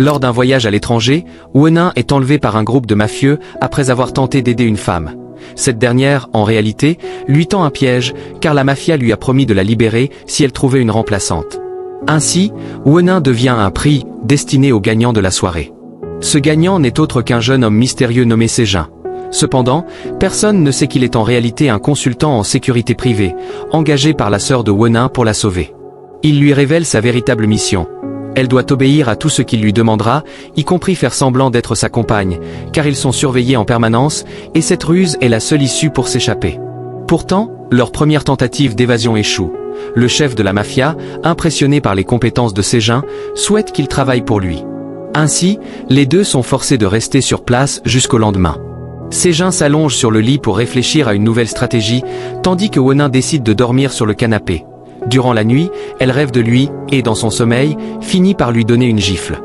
Lors d'un voyage à l'étranger, Wenin est enlevé par un groupe de mafieux après avoir tenté d'aider une femme. Cette dernière, en réalité, lui tend un piège, car la mafia lui a promis de la libérer si elle trouvait une remplaçante. Ainsi, Wenin devient un prix destiné au gagnant de la soirée. Ce gagnant n'est autre qu'un jeune homme mystérieux nommé Ségin. Cependant, personne ne sait qu'il est en réalité un consultant en sécurité privée, engagé par la sœur de Wenin pour la sauver. Il lui révèle sa véritable mission. Elle doit obéir à tout ce qu'il lui demandera, y compris faire semblant d'être sa compagne, car ils sont surveillés en permanence, et cette ruse est la seule issue pour s'échapper. Pourtant, leur première tentative d'évasion échoue. Le chef de la mafia, impressionné par les compétences de Ségin, souhaite qu'il travaille pour lui. Ainsi, les deux sont forcés de rester sur place jusqu'au lendemain. Ségin s'allonge sur le lit pour réfléchir à une nouvelle stratégie, tandis que Wenin décide de dormir sur le canapé. Durant la nuit, elle rêve de lui, et dans son sommeil, finit par lui donner une gifle.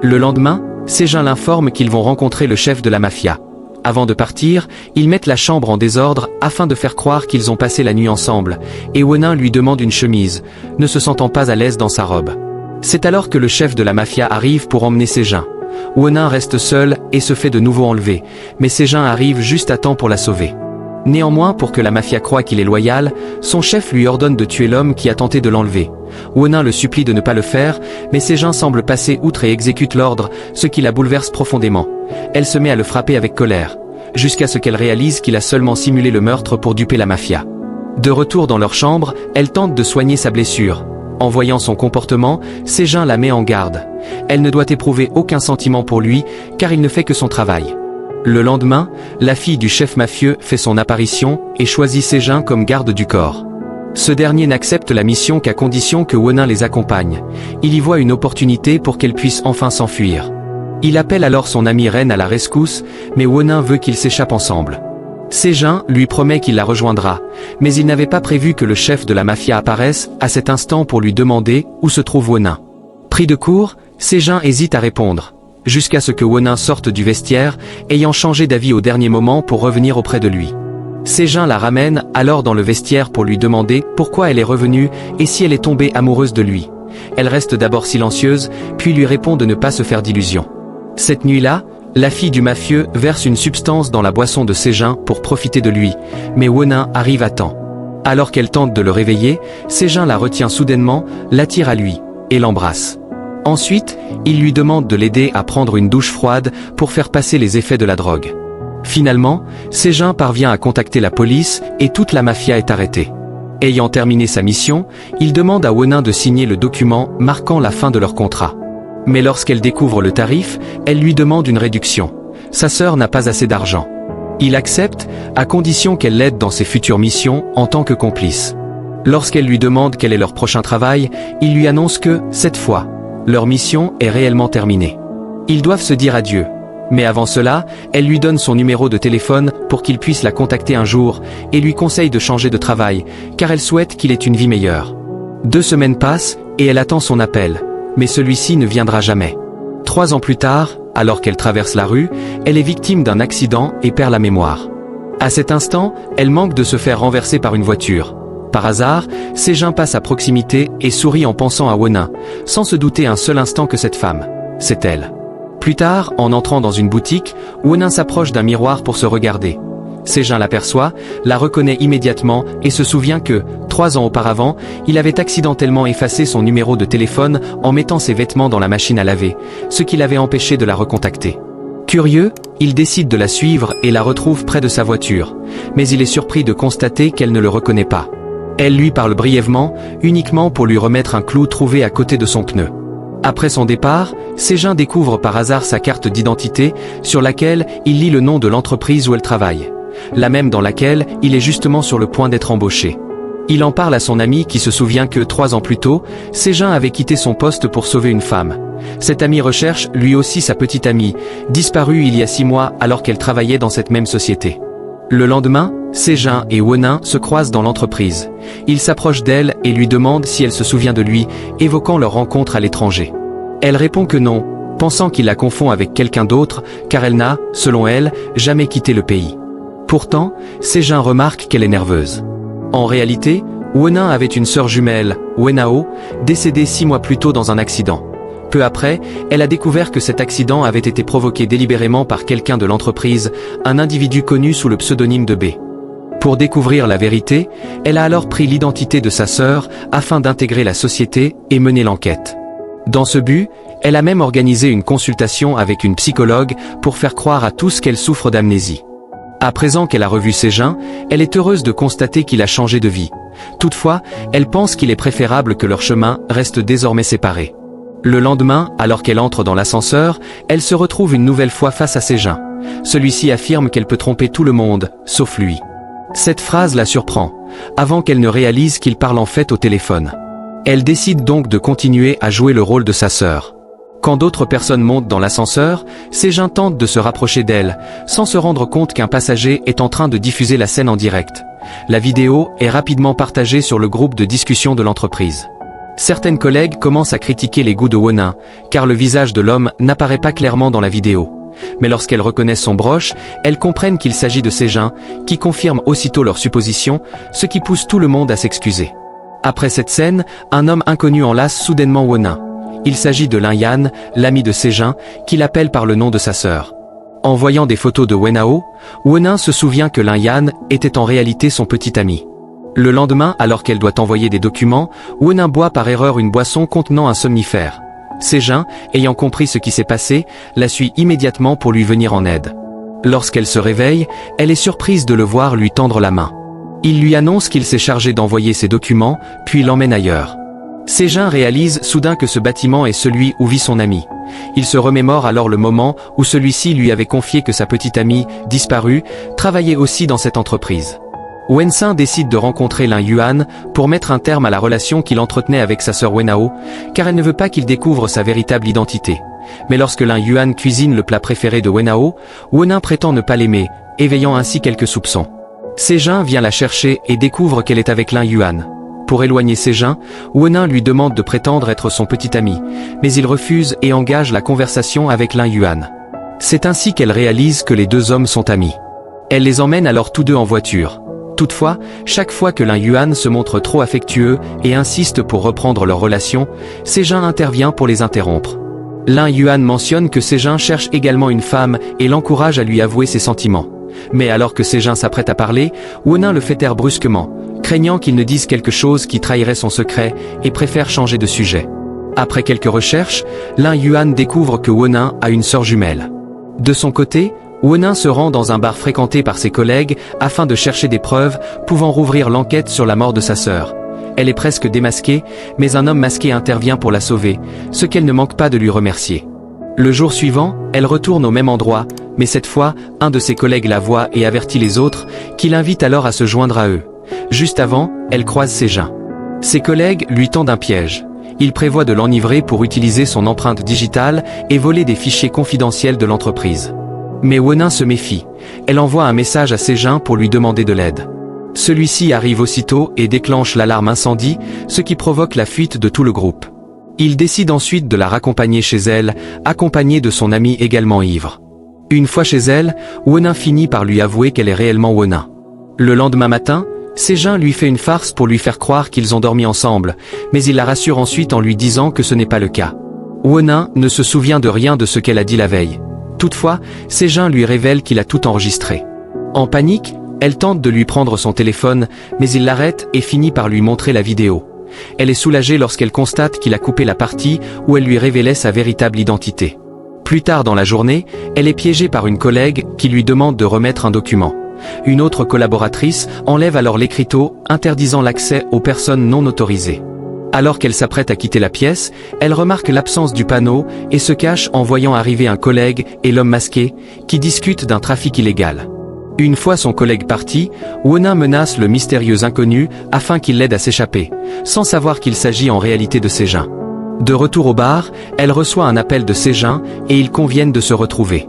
Le lendemain, Ségin l'informe qu'ils vont rencontrer le chef de la mafia. Avant de partir, ils mettent la chambre en désordre afin de faire croire qu'ils ont passé la nuit ensemble, et Wenin lui demande une chemise, ne se sentant pas à l'aise dans sa robe. C'est alors que le chef de la mafia arrive pour emmener Ségin. Wenin reste seul et se fait de nouveau enlever, mais Ségin arrive juste à temps pour la sauver. Néanmoins, pour que la mafia croie qu'il est loyal, son chef lui ordonne de tuer l'homme qui a tenté de l'enlever. Wenin le supplie de ne pas le faire, mais Ségin semble passer outre et exécute l'ordre, ce qui la bouleverse profondément. Elle se met à le frapper avec colère, jusqu'à ce qu'elle réalise qu'il a seulement simulé le meurtre pour duper la mafia. De retour dans leur chambre, elle tente de soigner sa blessure. En voyant son comportement, Ségin la met en garde. Elle ne doit éprouver aucun sentiment pour lui, car il ne fait que son travail. Le lendemain, la fille du chef mafieux fait son apparition et choisit Ségin comme garde du corps. Ce dernier n'accepte la mission qu'à condition que Wenin les accompagne. Il y voit une opportunité pour qu'elle puisse enfin s'enfuir. Il appelle alors son ami Ren à la rescousse, mais Wenin veut qu'ils s'échappent ensemble. Ségin lui promet qu'il la rejoindra, mais il n'avait pas prévu que le chef de la mafia apparaisse à cet instant pour lui demander où se trouve Wenin. Pris de court, Ségin hésite à répondre, jusqu'à ce que Wenin sorte du vestiaire, ayant changé d'avis au dernier moment pour revenir auprès de lui. Ségin la ramène alors dans le vestiaire pour lui demander pourquoi elle est revenue et si elle est tombée amoureuse de lui. Elle reste d'abord silencieuse, puis lui répond de ne pas se faire d'illusions. Cette nuit-là, la fille du mafieux verse une substance dans la boisson de Ségin pour profiter de lui, mais Wenin arrive à temps. Alors qu'elle tente de le réveiller, Ségin la retient soudainement, l'attire à lui, et l'embrasse. Ensuite, il lui demande de l'aider à prendre une douche froide pour faire passer les effets de la drogue. Finalement, Ségin parvient à contacter la police et toute la mafia est arrêtée. Ayant terminé sa mission, il demande à Wenin de signer le document marquant la fin de leur contrat. Mais lorsqu'elle découvre le tarif, elle lui demande une réduction. Sa sœur n'a pas assez d'argent. Il accepte, à condition qu'elle l'aide dans ses futures missions en tant que complice. Lorsqu'elle lui demande quel est leur prochain travail, il lui annonce que, cette fois, leur mission est réellement terminée. Ils doivent se dire adieu. Mais avant cela, elle lui donne son numéro de téléphone pour qu'il puisse la contacter un jour, et lui conseille de changer de travail, car elle souhaite qu'il ait une vie meilleure. 2 semaines passent, et elle attend son appel. Mais celui-ci ne viendra jamais. 3 ans plus tard, alors qu'elle traverse la rue, elle est victime d'un accident et perd la mémoire. À cet instant, elle manque de se faire renverser par une voiture. Par hasard, Ségin passe à proximité et sourit en pensant à Wenin, sans se douter un seul instant que cette femme, c'est elle. Plus tard, en entrant dans une boutique, Wenin s'approche d'un miroir pour se regarder. Ségin l'aperçoit, la reconnaît immédiatement et se souvient que, 3 ans auparavant, il avait accidentellement effacé son numéro de téléphone en mettant ses vêtements dans la machine à laver, ce qui l'avait empêché de la recontacter. Curieux, il décide de la suivre et la retrouve près de sa voiture, mais il est surpris de constater qu'elle ne le reconnaît pas. Elle lui parle brièvement, uniquement pour lui remettre un clou trouvé à côté de son pneu. Après son départ, Ségin découvre par hasard sa carte d'identité, sur laquelle il lit le nom de l'entreprise où elle travaille. La même dans laquelle il est justement sur le point d'être embauché. Il en parle à son ami qui se souvient que 3 ans plus tôt, Ségin avait quitté son poste pour sauver une femme. Cet ami recherche lui aussi sa petite amie, disparue il y a 6 mois alors qu'elle travaillait dans cette même société. Le lendemain, Ségin et Wenin se croisent dans l'entreprise. Il s'approche d'elle et lui demande si elle se souvient de lui, évoquant leur rencontre à l'étranger. Elle répond que non, pensant qu'il la confond avec quelqu'un d'autre, car elle n'a, selon elle, jamais quitté le pays. Pourtant, Ségin remarque qu'elle est nerveuse. En réalité, Wenin avait une sœur jumelle, Wenao, décédée 6 mois plus tôt dans un accident. Peu après, elle a découvert que cet accident avait été provoqué délibérément par quelqu'un de l'entreprise, un individu connu sous le pseudonyme de B. Pour découvrir la vérité, elle a alors pris l'identité de sa sœur afin d'intégrer la société et mener l'enquête. Dans ce but, elle a même organisé une consultation avec une psychologue pour faire croire à tous qu'elle souffre d'amnésie. À présent qu'elle a revu Séjean, elle est heureuse de constater qu'il a changé de vie. Toutefois, elle pense qu'il est préférable que leurs chemins restent désormais séparés. Le lendemain, alors qu'elle entre dans l'ascenseur, elle se retrouve une nouvelle fois face à Séjean. Celui-ci affirme qu'elle peut tromper tout le monde, sauf lui. Cette phrase la surprend, avant qu'elle ne réalise qu'il parle en fait au téléphone. Elle décide donc de continuer à jouer le rôle de sa sœur. Quand d'autres personnes montent dans l'ascenseur, Séjean tente de se rapprocher d'elle, sans se rendre compte qu'un passager est en train de diffuser la scène en direct. La vidéo est rapidement partagée sur le groupe de discussion de l'entreprise. Certaines collègues commencent à critiquer les goûts de Won-in, car le visage de l'homme n'apparaît pas clairement dans la vidéo. Mais lorsqu'elles reconnaissent son broche, elles comprennent qu'il s'agit de Séjean, qui confirme aussitôt leur supposition, ce qui pousse tout le monde à s'excuser. Après cette scène, un homme inconnu enlace soudainement Won-in. Il s'agit de Lin Yan, l'ami de Séjean, qui l'appelle par le nom de sa sœur. En voyant des photos de Wenao, Won-in se souvient que Lin Yan était en réalité son petit ami. Le lendemain, alors qu'elle doit envoyer des documents, Won-in boit par erreur une boisson contenant un somnifère. Séjean, ayant compris ce qui s'est passé, la suit immédiatement pour lui venir en aide. Lorsqu'elle se réveille, elle est surprise de le voir lui tendre la main. Il lui annonce qu'il s'est chargé d'envoyer ses documents, puis l'emmène ailleurs. Séjean réalise soudain que ce bâtiment est celui où vit son ami. Il se remémore alors le moment où celui-ci lui avait confié que sa petite amie, disparue, travaillait aussi dans cette entreprise. Wen-sin décide de rencontrer Lin Yuan pour mettre un terme à la relation qu'il entretenait avec sa sœur Wenao, car elle ne veut pas qu'il découvre sa véritable identité. Mais lorsque Lin Yuan cuisine le plat préféré de Wenao, Won-in prétend ne pas l'aimer, éveillant ainsi quelques soupçons. Séjean vient la chercher et découvre qu'elle est avec Lin Yuan. Pour éloigner Séjean, Won-in lui demande de prétendre être son petit ami, mais il refuse et engage la conversation avec Lin Yuan. C'est ainsi qu'elle réalise que les deux hommes sont amis. Elle les emmène alors tous deux en voiture. Toutefois, chaque fois que Lin Yuan se montre trop affectueux et insiste pour reprendre leur relation, Séjean intervient pour les interrompre. Lin Yuan mentionne que Séjean cherche également une femme et l'encourage à lui avouer ses sentiments. Mais alors que Séjean s'apprête à parler, Won-in le fait taire brusquement, craignant qu'il ne dise quelque chose qui trahirait son secret et préfère changer de sujet. Après quelques recherches, Lin Yuan découvre que Won-in a une sœur jumelle. De son côté, Won-in se rend dans un bar fréquenté par ses collègues afin de chercher des preuves pouvant rouvrir l'enquête sur la mort de sa sœur. Elle est presque démasquée, mais un homme masqué intervient pour la sauver, ce qu'elle ne manque pas de lui remercier. Le jour suivant, elle retourne au même endroit, mais cette fois, un de ses collègues la voit et avertit les autres, qui l'invitent alors à se joindre à eux. Juste avant, elle croise Séjean. Ses collègues lui tendent un piège. Ils prévoient de l'enivrer pour utiliser son empreinte digitale et voler des fichiers confidentiels de l'entreprise. Mais Won-in se méfie. Elle envoie un message à Séjean pour lui demander de l'aide. Celui-ci arrive aussitôt et déclenche l'alarme incendie, ce qui provoque la fuite de tout le groupe. Il décide ensuite de la raccompagner chez elle, accompagnée de son ami également ivre. Une fois chez elle, Won-in finit par lui avouer qu'elle est réellement Won-in. Le lendemain matin, Séjean lui fait une farce pour lui faire croire qu'ils ont dormi ensemble, mais il la rassure ensuite en lui disant que ce n'est pas le cas. Won-in ne se souvient de rien de ce qu'elle a dit la veille. Toutefois, Séjean lui révèle qu'il a tout enregistré. En panique, elle tente de lui prendre son téléphone, mais il l'arrête et finit par lui montrer la vidéo. Elle est soulagée lorsqu'elle constate qu'il a coupé la partie où elle lui révélait sa véritable identité. Plus tard dans la journée, elle est piégée par une collègue qui lui demande de remettre un document. Une autre collaboratrice enlève alors l'écriteau, interdisant l'accès aux personnes non autorisées. Alors qu'elle s'apprête à quitter la pièce, elle remarque l'absence du panneau et se cache en voyant arriver un collègue et l'homme masqué, qui discutent d'un trafic illégal. Une fois son collègue parti, Won-in menace le mystérieux inconnu afin qu'il l'aide à s'échapper, sans savoir qu'il s'agit en réalité de Séjean. De retour au bar, elle reçoit un appel de Séjean et ils conviennent de se retrouver.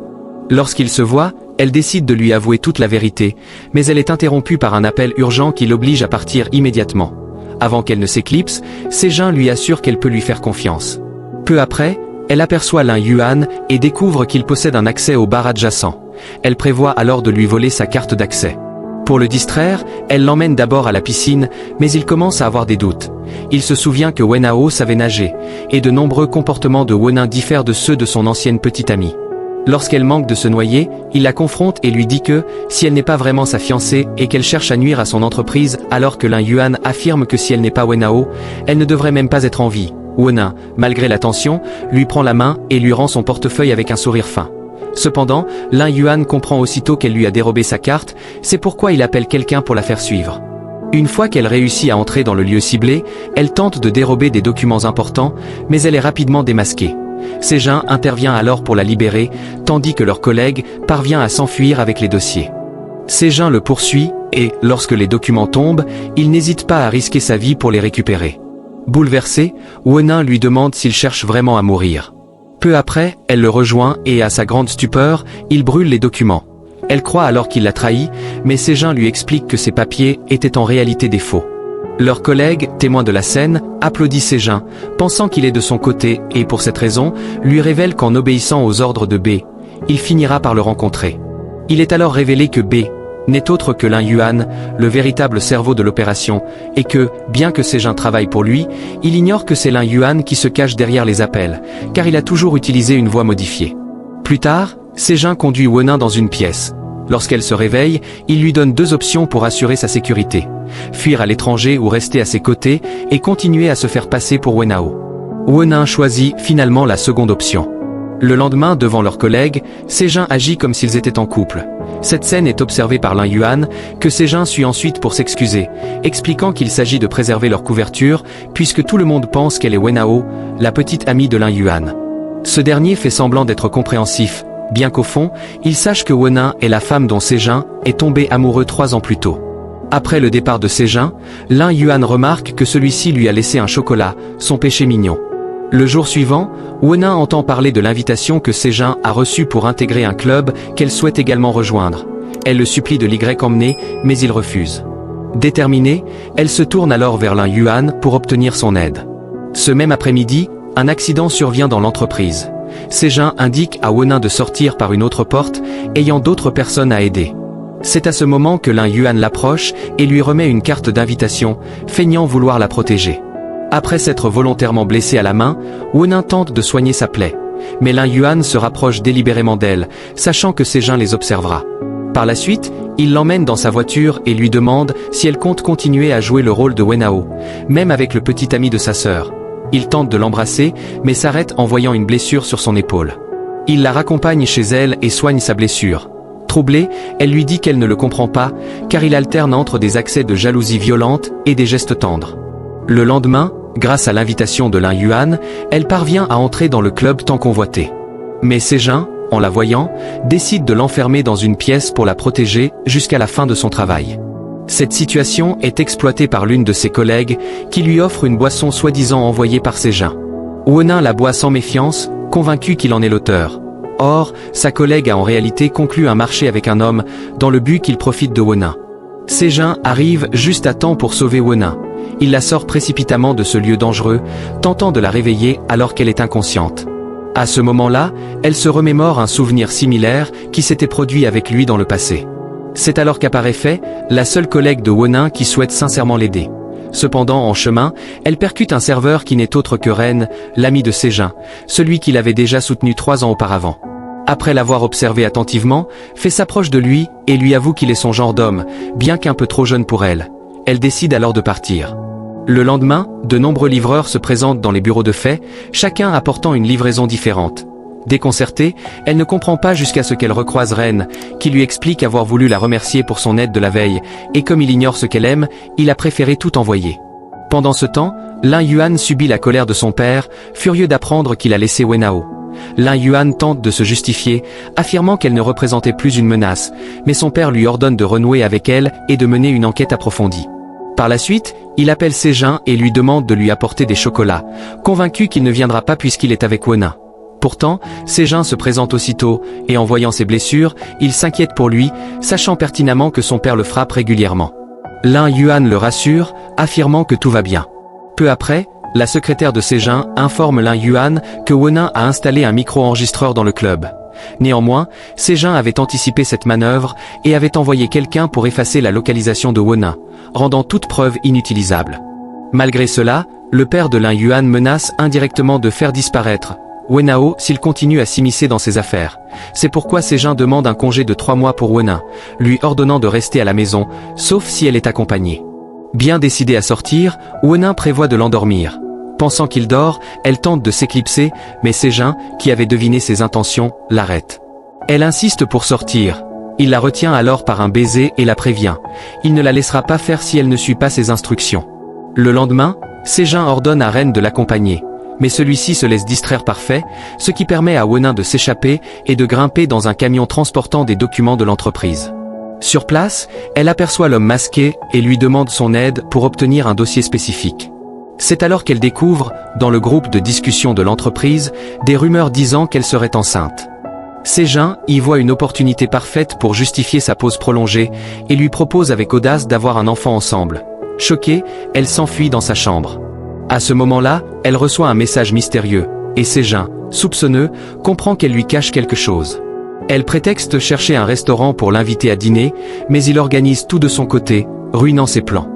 Lorsqu'ils se voient, elle décide de lui avouer toute la vérité, mais elle est interrompue par un appel urgent qui l'oblige à partir immédiatement. Avant qu'elle ne s'éclipse, Séjean lui assure qu'elle peut lui faire confiance. Peu après, elle aperçoit Lin Yuan et découvre qu'il possède un accès au bar adjacent. Elle prévoit alors de lui voler sa carte d'accès. Pour le distraire, elle l'emmène d'abord à la piscine, mais il commence à avoir des doutes. Il se souvient que Wenao savait nager, et de nombreux comportements de Wenin diffèrent de ceux de son ancienne petite amie. Lorsqu'elle manque de se noyer, il la confronte et lui dit que, si elle n'est pas vraiment sa fiancée et qu'elle cherche à nuire à son entreprise alors que Lin Yuan affirme que si elle n'est pas Wenao, elle ne devrait même pas être en vie, Wenin, malgré la tension, lui prend la main et lui rend son portefeuille avec un sourire fin. Cependant, Lin Yuan comprend aussitôt qu'elle lui a dérobé sa carte, c'est pourquoi il appelle quelqu'un pour la faire suivre. Une fois qu'elle réussit à entrer dans le lieu ciblé, elle tente de dérober des documents importants, mais elle est rapidement démasquée. Sejin intervient alors pour la libérer, tandis que leur collègue parvient à s'enfuir avec les dossiers. Sejin le poursuit, et, lorsque les documents tombent, il n'hésite pas à risquer sa vie pour les récupérer. Bouleversée, Wenin lui demande s'il cherche vraiment à mourir. Peu après, elle le rejoint et, à sa grande stupeur, il brûle les documents. Elle croit alors qu'il l'a trahi, mais Sejin lui explique que ces papiers étaient en réalité des faux. Leur collègue, témoin de la scène, applaudit Sejin, pensant qu'il est de son côté et, pour cette raison, lui révèle qu'en obéissant aux ordres de B, il finira par le rencontrer. Il est alors révélé que B n'est autre que Lin Yuan, le véritable cerveau de l'opération, et que, bien que Sejin travaille pour lui, il ignore que c'est Lin Yuan qui se cache derrière les appels, car il a toujours utilisé une voix modifiée. Plus tard, Sejin conduit Wenin dans une pièce. Lorsqu'elle se réveille, il lui donne deux options pour assurer sa sécurité. Fuir à l'étranger ou rester à ses côtés et continuer à se faire passer pour Wenao. Wenin choisit finalement la seconde option. Le lendemain, devant leurs collègues, Sejin agit comme s'ils étaient en couple. Cette scène est observée par Lin Yuan, que Sejin suit ensuite pour s'excuser, expliquant qu'il s'agit de préserver leur couverture, puisque tout le monde pense qu'elle est Wenao, la petite amie de Lin Yuan. Ce dernier fait semblant d'être compréhensif, bien qu'au fond, il sache que Wenin est la femme dont Sejin est tombé amoureux 3 ans plus tôt. Après le départ de Sejin, Lin Yuan remarque que celui-ci lui a laissé un chocolat, son péché mignon. Le jour suivant, Wenin entend parler de l'invitation que Sejin a reçue pour intégrer un club qu'elle souhaite également rejoindre. Elle le supplie de l'y emmener, mais il refuse. Déterminée, elle se tourne alors vers Lin Yuan pour obtenir son aide. Ce même après-midi, un accident survient dans l'entreprise. Sejin indique à Wenin de sortir par une autre porte, ayant d'autres personnes à aider. C'est à ce moment que Lin Yuan l'approche et lui remet une carte d'invitation, feignant vouloir la protéger. Après s'être volontairement blessé à la main, Wenin tente de soigner sa plaie. Mais Lin Yuan se rapproche délibérément d'elle, sachant que Sejin les observera. Par la suite, il l'emmène dans sa voiture et lui demande si elle compte continuer à jouer le rôle de Wenao, même avec le petit ami de sa sœur. Il tente de l'embrasser, mais s'arrête en voyant une blessure sur son épaule. Il la raccompagne chez elle et soigne sa blessure. Troublée, elle lui dit qu'elle ne le comprend pas, car il alterne entre des accès de jalousie violente et des gestes tendres. Le lendemain, grâce à l'invitation de Lin Yuan, elle parvient à entrer dans le club tant convoité. Mais Sejin, en la voyant, décide de l'enfermer dans une pièce pour la protéger jusqu'à la fin de son travail. Cette situation est exploitée par l'une de ses collègues, qui lui offre une boisson soi-disant envoyée par Sejin. Wenin la boit sans méfiance, convaincu qu'il en est l'auteur. Or, sa collègue a en réalité conclu un marché avec un homme, dans le but qu'il profite de Wenin. Sejin arrive juste à temps pour sauver Wenin. Il la sort précipitamment de ce lieu dangereux, tentant de la réveiller alors qu'elle est inconsciente. À ce moment-là, elle se remémore un souvenir similaire qui s'était produit avec lui dans le passé. C'est alors qu'apparaît Fei, la seule collègue de Wenin qui souhaite sincèrement l'aider. Cependant, en chemin, elle percute un serveur qui n'est autre que Ren, l'ami de Sejin, celui qui l'avait déjà soutenu 3 ans auparavant. Après l'avoir observé attentivement, Fei s'approche de lui et lui avoue qu'il est son genre d'homme, bien qu'un peu trop jeune pour elle. Elle décide alors de partir. Le lendemain, de nombreux livreurs se présentent dans les bureaux de Fei, chacun apportant une livraison différente. Déconcertée, elle ne comprend pas jusqu'à ce qu'elle recroise Ren, qui lui explique avoir voulu la remercier pour son aide de la veille, et comme il ignore ce qu'elle aime, il a préféré tout envoyer. Pendant ce temps, Lin Yuan subit la colère de son père, furieux d'apprendre qu'il a laissé Wenao. Lin Yuan tente de se justifier, affirmant qu'elle ne représentait plus une menace, mais son père lui ordonne de renouer avec elle et de mener une enquête approfondie. Par la suite, il appelle Sejin et lui demande de lui apporter des chocolats, convaincu qu'il ne viendra pas puisqu'il est avec Wenin. Pourtant, Sejin se présente aussitôt, et en voyant ses blessures, il s'inquiète pour lui, sachant pertinemment que son père le frappe régulièrement. Lin Yuan le rassure, affirmant que tout va bien. Peu après, la secrétaire de Sejin informe Lin Yuan que Wenin a installé un micro-enregistreur dans le club. Néanmoins, Sejin avait anticipé cette manœuvre et avait envoyé quelqu'un pour effacer la localisation de Wenin, rendant toute preuve inutilisable. Malgré cela, le père de Lin Yuan menace indirectement de faire disparaître Wenao s'il continue à s'immiscer dans ses affaires. C'est pourquoi Sejin demande un congé de 3 mois pour Wenin, lui ordonnant de rester à la maison, sauf si elle est accompagnée. Bien décidée à sortir, Wenin prévoit de l'endormir. Pensant qu'il dort, elle tente de s'éclipser, mais Sejin, qui avait deviné ses intentions, l'arrête. Elle insiste pour sortir. Il la retient alors par un baiser et la prévient. Il ne la laissera pas faire si elle ne suit pas ses instructions. Le lendemain, Sejin ordonne à Ren de l'accompagner. Mais celui-ci se laisse distraire par Fei, ce qui permet à Wenin de s'échapper et de grimper dans un camion transportant des documents de l'entreprise. Sur place, elle aperçoit l'homme masqué et lui demande son aide pour obtenir un dossier spécifique. C'est alors qu'elle découvre, dans le groupe de discussion de l'entreprise, des rumeurs disant qu'elle serait enceinte. Sejin y voit une opportunité parfaite pour justifier sa pause prolongée et lui propose avec audace d'avoir un enfant ensemble. Choquée, elle s'enfuit dans sa chambre. À ce moment-là, elle reçoit un message mystérieux, et Sejin, soupçonneux, comprend qu'elle lui cache quelque chose. Elle prétexte chercher un restaurant pour l'inviter à dîner, mais il organise tout de son côté, ruinant ses plans.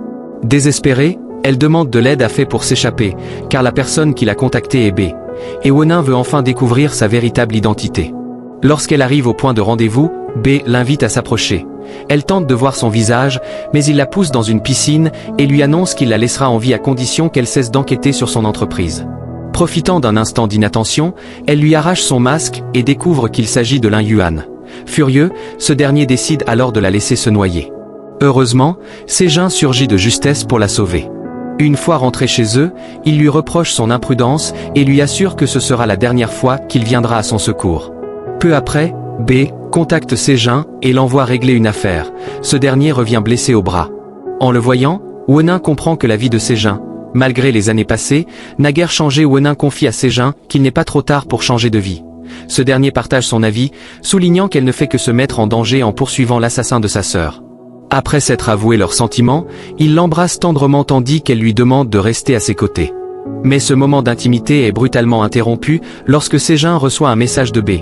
Désespérée, elle demande de l'aide à Fei pour s'échapper, car la personne qui l'a contactée est B, et Wenin veut enfin découvrir sa véritable identité. Lorsqu'elle arrive au point de rendez-vous, B l'invite à s'approcher. Elle tente de voir son visage, mais il la pousse dans une piscine et lui annonce qu'il la laissera en vie à condition qu'elle cesse d'enquêter sur son entreprise. Profitant d'un instant d'inattention, elle lui arrache son masque et découvre qu'il s'agit de Lin Yuan. Furieux, ce dernier décide alors de la laisser se noyer. Heureusement, Sejin surgit de justesse pour la sauver. Une fois rentré chez eux, il lui reproche son imprudence et lui assure que ce sera la dernière fois qu'il viendra à son secours. Peu après, B contacte Sejin et l'envoie régler une affaire. Ce dernier revient blessé au bras. En le voyant, Wenin comprend que la vie de Sejin, malgré les années passées, n'a guère changé. Wenin confie à Sejin qu'il n'est pas trop tard pour changer de vie. Ce dernier partage son avis, soulignant qu'elle ne fait que se mettre en danger en poursuivant l'assassin de sa sœur. Après s'être avoué leurs sentiments, il l'embrasse tendrement tandis qu'elle lui demande de rester à ses côtés. Mais ce moment d'intimité est brutalement interrompu lorsque Sejin reçoit un message de B.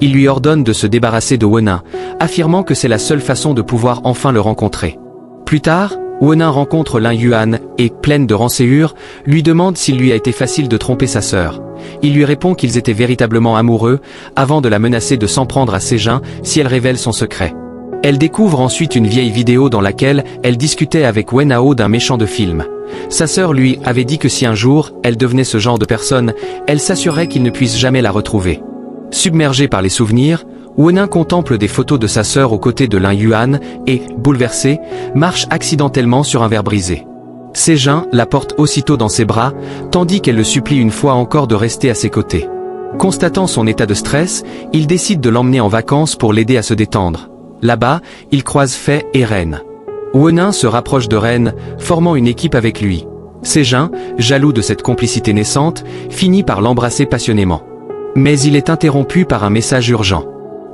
Il lui ordonne de se débarrasser de Wenin, affirmant que c'est la seule façon de pouvoir enfin le rencontrer. Plus tard, Wenin rencontre Lin Yuan et, pleine de rancœur, lui demande s'il lui a été facile de tromper sa sœur. Il lui répond qu'ils étaient véritablement amoureux, avant de la menacer de s'en prendre à Sejin si elle révèle son secret. Elle découvre ensuite une vieille vidéo dans laquelle elle discutait avec Wenao d'un méchant de film. Sa sœur lui avait dit que si un jour elle devenait ce genre de personne, elle s'assurerait qu'il ne puisse jamais la retrouver. Submergée par les souvenirs, Wenin contemple des photos de sa sœur aux côtés de Lin Yuan et, bouleversée, marche accidentellement sur un verre brisé. Sejin la porte aussitôt dans ses bras, tandis qu'elle le supplie une fois encore de rester à ses côtés. Constatant son état de stress, il décide de l'emmener en vacances pour l'aider à se détendre. Là-bas, il croise Fei et Ren. Wenin se rapproche de Ren, formant une équipe avec lui. Sejin, jaloux de cette complicité naissante, finit par l'embrasser passionnément. Mais il est interrompu par un message urgent.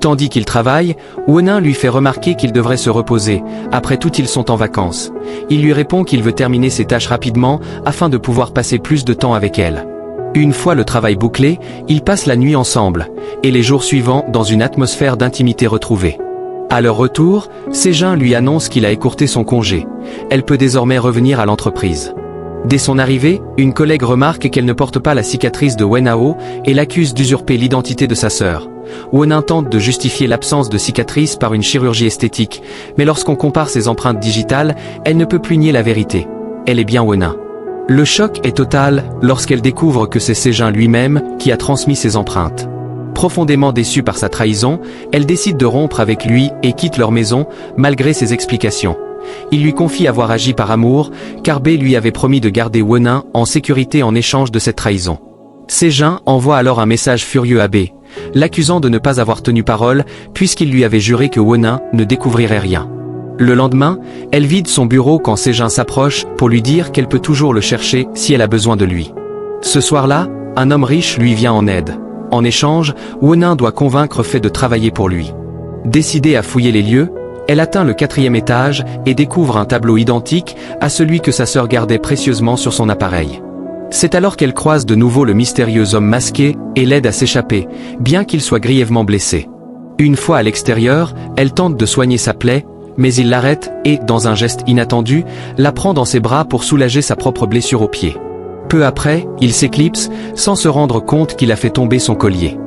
Tandis qu'il travaille, Wenin lui fait remarquer qu'il devrait se reposer, après tout ils sont en vacances. Il lui répond qu'il veut terminer ses tâches rapidement afin de pouvoir passer plus de temps avec elle. Une fois le travail bouclé, ils passent la nuit ensemble, et les jours suivants dans une atmosphère d'intimité retrouvée. À leur retour, Sejin lui annonce qu'il a écourté son congé. Elle peut désormais revenir à l'entreprise. Dès son arrivée, une collègue remarque qu'elle ne porte pas la cicatrice de Wenao et l'accuse d'usurper l'identité de sa sœur. Wenin tente de justifier l'absence de cicatrice par une chirurgie esthétique, mais lorsqu'on compare ses empreintes digitales, elle ne peut plus nier la vérité. Elle est bien Wenin. Le choc est total lorsqu'elle découvre que c'est Sejin lui-même qui a transmis ses empreintes. Profondément déçue par sa trahison, elle décide de rompre avec lui et quitte leur maison, malgré ses explications. Il lui confie avoir agi par amour, car B lui avait promis de garder Wenin en sécurité en échange de cette trahison. Sejin envoie alors un message furieux à B, l'accusant de ne pas avoir tenu parole, puisqu'il lui avait juré que Wenin ne découvrirait rien. Le lendemain, elle vide son bureau quand Sejin s'approche pour lui dire qu'elle peut toujours le chercher si elle a besoin de lui. Ce soir-là, un homme riche lui vient en aide. En échange, Wenin doit convaincre Fei de travailler pour lui. Décidée à fouiller les lieux, elle atteint le 4e étage et découvre un tableau identique à celui que sa sœur gardait précieusement sur son appareil. C'est alors qu'elle croise de nouveau le mystérieux homme masqué et l'aide à s'échapper, bien qu'il soit grièvement blessé. Une fois à l'extérieur, elle tente de soigner sa plaie, mais il l'arrête et, dans un geste inattendu, la prend dans ses bras pour soulager sa propre blessure au pied. Peu après, il s'éclipse, sans se rendre compte qu'il a fait tomber son collier.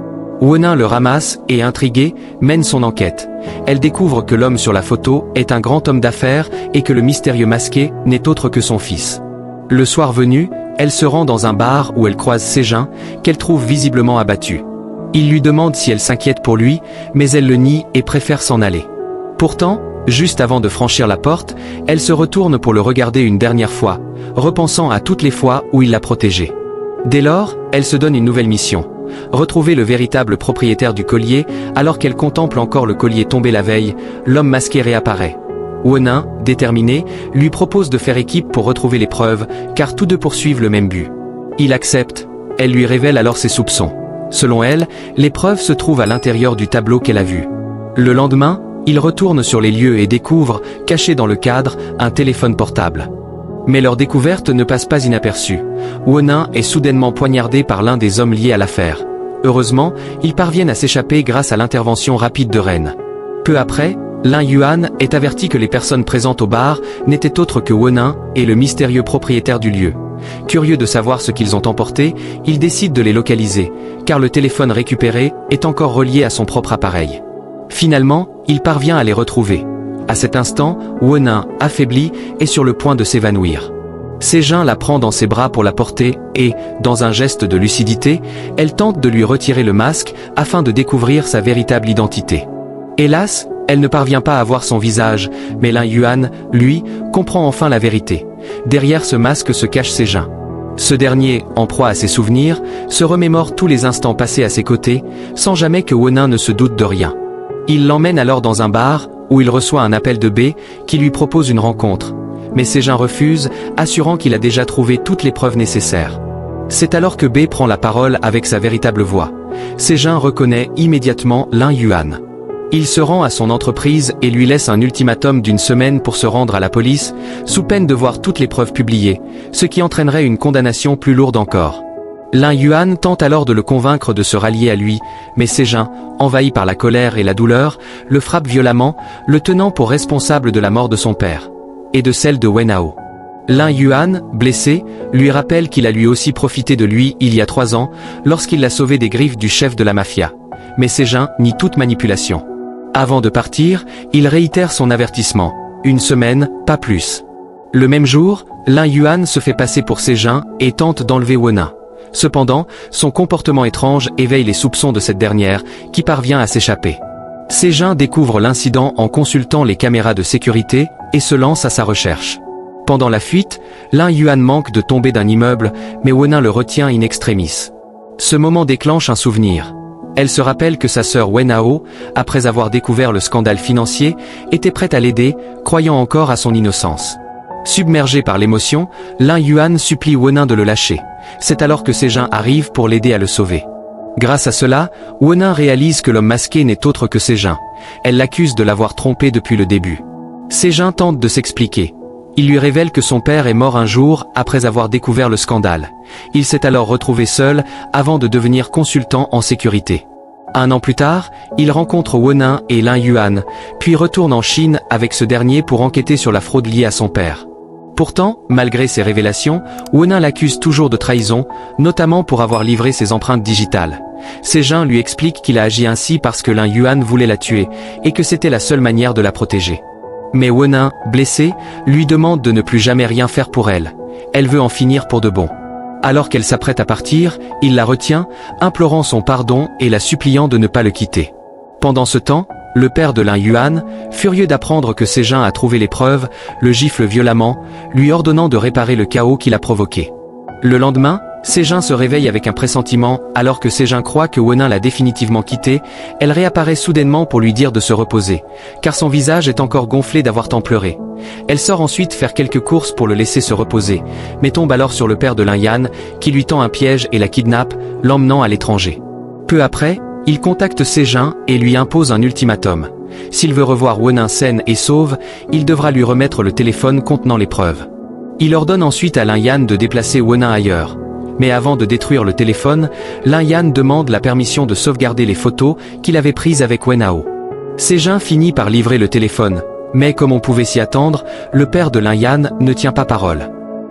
Wenin le ramasse et, intriguée, mène son enquête. Elle découvre que l'homme sur la photo est un grand homme d'affaires et que le mystérieux masqué n'est autre que son fils. Le soir venu, elle se rend dans un bar où elle croise Sejin, qu'elle trouve visiblement abattu. Il lui demande si elle s'inquiète pour lui, mais elle le nie et préfère s'en aller. Pourtant, juste avant de franchir la porte, elle se retourne pour le regarder une dernière fois, repensant à toutes les fois où il l'a protégée. Dès lors, elle se donne une nouvelle mission. Retrouver le véritable propriétaire du collier. Alors qu'elle contemple encore le collier tombé la veille, l'homme masqué réapparaît. Wenin, déterminé, lui propose de faire équipe pour retrouver les preuves, car tous deux poursuivent le même but. Il accepte. Elle lui révèle alors ses soupçons. Selon elle, les preuves se trouvent à l'intérieur du tableau qu'elle a vu. Le lendemain, il retourne sur les lieux et découvre, caché dans le cadre, un téléphone portable. Mais leur découverte ne passe pas inaperçue. Wenin est soudainement poignardé par l'un des hommes liés à l'affaire. Heureusement, ils parviennent à s'échapper grâce à l'intervention rapide de Ren. Peu après, Lin Yuan est averti que les personnes présentes au bar n'étaient autres que Wenin et le mystérieux propriétaire du lieu. Curieux de savoir ce qu'ils ont emporté, il décide de les localiser, car le téléphone récupéré est encore relié à son propre appareil. Finalement, il parvient à les retrouver. À cet instant, Wenin, affaibli, est sur le point de s'évanouir. Sejin la prend dans ses bras pour la porter et, dans un geste de lucidité, elle tente de lui retirer le masque afin de découvrir sa véritable identité. Hélas, elle ne parvient pas à voir son visage, mais Lin Yuan, lui, comprend enfin la vérité. Derrière ce masque se cache Sejin. Ce dernier, en proie à ses souvenirs, se remémore tous les instants passés à ses côtés, sans jamais que Wenin ne se doute de rien. Il l'emmène alors dans un bar, où il reçoit un appel de B, qui lui propose une rencontre. Mais Sejin refuse, assurant qu'il a déjà trouvé toutes les preuves nécessaires. C'est alors que B prend la parole avec sa véritable voix. Sejin reconnaît immédiatement Lin Yuan. Il se rend à son entreprise et lui laisse un ultimatum d'1 semaine pour se rendre à la police, sous peine de voir toutes les preuves publiées, ce qui entraînerait une condamnation plus lourde encore. Lin Yuan tente alors de le convaincre de se rallier à lui, mais Sejin, envahi par la colère et la douleur, le frappe violemment, le tenant pour responsable de la mort de son père, et de celle de Wenao. Lin Yuan, blessé, lui rappelle qu'il a lui aussi profité de lui il y a 3 ans, lorsqu'il l'a sauvé des griffes du chef de la mafia. Mais Sejin nie toute manipulation. Avant de partir, il réitère son avertissement. 1 semaine, pas plus. Le même jour, Lin Yuan se fait passer pour Sejin et tente d'enlever Wenin. Cependant, son comportement étrange éveille les soupçons de cette dernière, qui parvient à s'échapper. Sejin découvre l'incident en consultant les caméras de sécurité et se lance à sa recherche. Pendant la fuite, Lin Yuan manque de tomber d'un immeuble, mais Wenin le retient in extremis. Ce moment déclenche un souvenir. Elle se rappelle que sa sœur Wenao, après avoir découvert le scandale financier, était prête à l'aider, croyant encore à son innocence. Submergé par l'émotion, Lin Yuan supplie Wenin de le lâcher. C'est alors que Sejin arrive pour l'aider à le sauver. Grâce à cela, Wenin réalise que l'homme masqué n'est autre que Sejin. Elle l'accuse de l'avoir trompé depuis le début. Sejin tente de s'expliquer. Il lui révèle que son père est mort un jour après avoir découvert le scandale. Il s'est alors retrouvé seul avant de devenir consultant en sécurité. 1 an plus tard, il rencontre Wenin et Lin Yuan, puis retourne en Chine avec ce dernier pour enquêter sur la fraude liée à son père. Pourtant, malgré ces révélations, Wenin l'accuse toujours de trahison, notamment pour avoir livré ses empreintes digitales. Sejin lui explique qu'il a agi ainsi parce que Lin Yuan voulait la tuer, et que c'était la seule manière de la protéger. Mais Wenin, blessé, lui demande de ne plus jamais rien faire pour elle. Elle veut en finir pour de bon. Alors qu'elle s'apprête à partir, il la retient, implorant son pardon et la suppliant de ne pas le quitter. Pendant ce temps, le père de Lin Yuan, furieux d'apprendre que Sejin a trouvé les preuves, le gifle violemment, lui ordonnant de réparer le chaos qu'il a provoqué. Le lendemain, Sejin se réveille avec un pressentiment. Alors que Sejin croit que Wenin l'a définitivement quitté, elle réapparaît soudainement pour lui dire de se reposer, car son visage est encore gonflé d'avoir tant pleuré. Elle sort ensuite faire quelques courses pour le laisser se reposer, mais tombe alors sur le père de Lin Yuan, qui lui tend un piège et la kidnappe, l'emmenant à l'étranger. Peu après, il contacte Sejin et lui impose un ultimatum. S'il veut revoir Wenin saine et sauve, il devra lui remettre le téléphone contenant les preuves. Il ordonne ensuite à Lin Yuan de déplacer Wenin ailleurs. Mais avant de détruire le téléphone, Lin Yan demande la permission de sauvegarder les photos qu'il avait prises avec Wen Hao. Sejin finit par livrer le téléphone, mais comme on pouvait s'y attendre, le père de Lin Yan ne tient pas parole.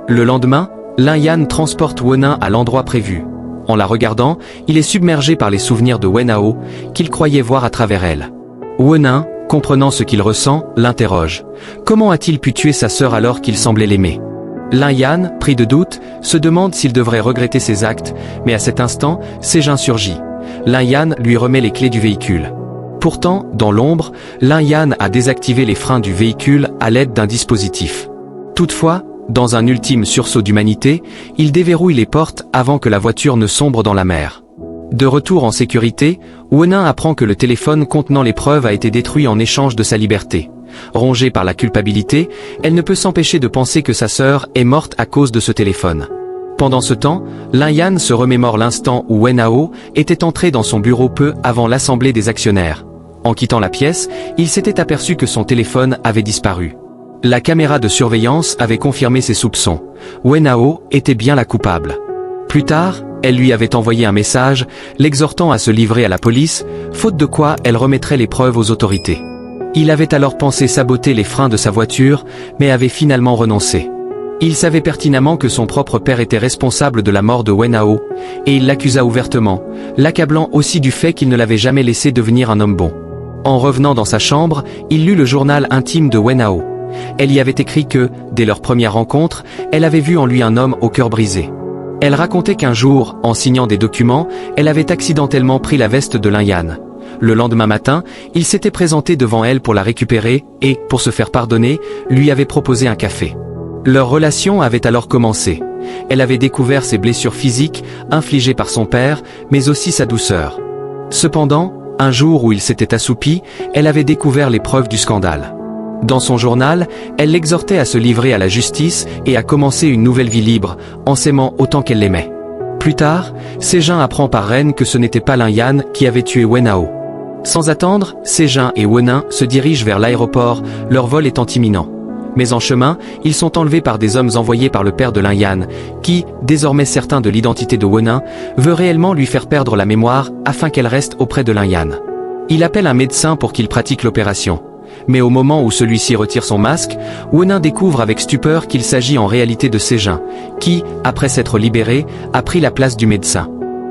Le lendemain, Lin Yan transporte Wenin à l'endroit prévu. En la regardant, il est submergé par les souvenirs de Wen Hao, qu'il croyait voir à travers elle. Wenin, comprenant ce qu'il ressent, l'interroge. Comment a-t-il pu tuer sa sœur alors qu'il semblait l'aimer? Lin Yan, pris de doute, se demande s'il devrait regretter ses actes, mais à cet instant, Sejin surgit. Lin Yan lui remet les clés du véhicule. Pourtant, dans l'ombre, Lin Yan a désactivé les freins du véhicule à l'aide d'un dispositif. Toutefois, dans un ultime sursaut d'humanité, il déverrouille les portes avant que la voiture ne sombre dans la mer. De retour en sécurité, Wenin apprend que le téléphone contenant les preuves a été détruit en échange de sa liberté. Rongée par la culpabilité, elle ne peut s'empêcher de penser que sa sœur est morte à cause de ce téléphone. Pendant ce temps, Lin Yan se remémore l'instant où Wen Hao était entré dans son bureau peu avant l'assemblée des actionnaires. En quittant la pièce, il s'était aperçu que son téléphone avait disparu. La caméra de surveillance avait confirmé ses soupçons. Wen Hao était bien la coupable. Plus tard, elle lui avait envoyé un message, l'exhortant à se livrer à la police, faute de quoi elle remettrait les preuves aux autorités. Il avait alors pensé saboter les freins de sa voiture, mais avait finalement renoncé. Il savait pertinemment que son propre père était responsable de la mort de Wen Hao, et il l'accusa ouvertement, l'accablant aussi du fait qu'il ne l'avait jamais laissé devenir un homme bon. En revenant dans sa chambre, il lut le journal intime de Wen Hao. Elle y avait écrit que, dès leur première rencontre, elle avait vu en lui un homme au cœur brisé. Elle racontait qu'un jour, en signant des documents, elle avait accidentellement pris la veste de Lin Yan. Le lendemain matin, il s'était présenté devant elle pour la récupérer et, pour se faire pardonner, lui avait proposé un café. Leur relation avait alors commencé. Elle avait découvert ses blessures physiques, infligées par son père, mais aussi sa douceur. Cependant, un jour où il s'était assoupi, elle avait découvert les preuves du scandale. Dans son journal, elle l'exhortait à se livrer à la justice et à commencer une nouvelle vie libre, en s'aimant autant qu'elle l'aimait. Plus tard, Sejin apprend par Ren que ce n'était pas Lin Yan qui avait tué Wen Hao. Sans attendre, Sejin et Wenin se dirigent vers l'aéroport, leur vol étant imminent. Mais en chemin, ils sont enlevés par des hommes envoyés par le père de Lin Yan, qui, désormais certain de l'identité de Wenin, veut réellement lui faire perdre la mémoire afin qu'elle reste auprès de Lin Yan. Il appelle un médecin pour qu'il pratique l'opération. Mais au moment où celui-ci retire son masque, Wenin découvre avec stupeur qu'il s'agit en réalité de Sejin, qui, après s'être libéré, a pris la place du médecin.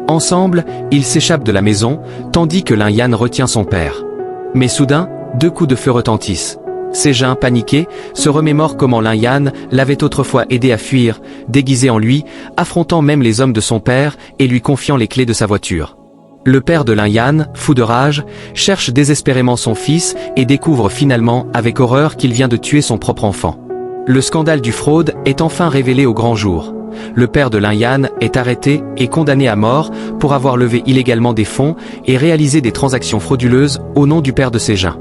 Ensemble, ils s'échappent de la maison, tandis que Lin Yan retient son père. Mais soudain, 2 coups de feu retentissent. Sejin, paniqué, se remémore comment Lin Yan l'avait autrefois aidé à fuir, déguisé en lui, affrontant même les hommes de son père et lui confiant les clés de sa voiture. Le père de Lin Yan, fou de rage, cherche désespérément son fils et découvre finalement avec horreur qu'il vient de tuer son propre enfant. Le scandale du fraude est enfin révélé au grand jour. Le père de Lin Yan est arrêté et condamné à mort pour avoir levé illégalement des fonds et réalisé des transactions frauduleuses au nom du père de Sejin.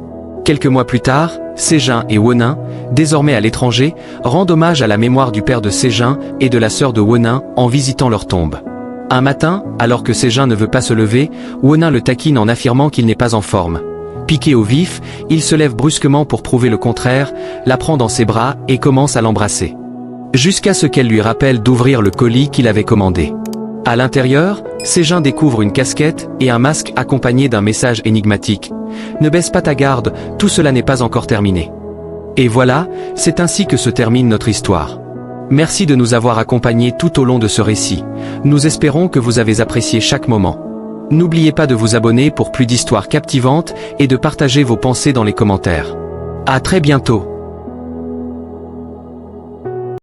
Quelques mois plus tard, Sejin et Wenin, désormais à l'étranger, rendent hommage à la mémoire du père de Sejin et de la sœur de Wenin en visitant leur tombe. Un matin, alors que Sejin ne veut pas se lever, Wenin le taquine en affirmant qu'il n'est pas en forme. Piqué au vif, il se lève brusquement pour prouver le contraire, la prend dans ses bras et commence à l'embrasser. Jusqu'à ce qu'elle lui rappelle d'ouvrir le colis qu'il avait commandé. À l'intérieur, Sejin découvre une casquette et un masque accompagné d'un message énigmatique. Ne baisse pas ta garde, tout cela n'est pas encore terminé. Et voilà, c'est ainsi que se termine notre histoire. Merci de nous avoir accompagnés tout au long de ce récit. Nous espérons que vous avez apprécié chaque moment. N'oubliez pas de vous abonner pour plus d'histoires captivantes et de partager vos pensées dans les commentaires. À très bientôt.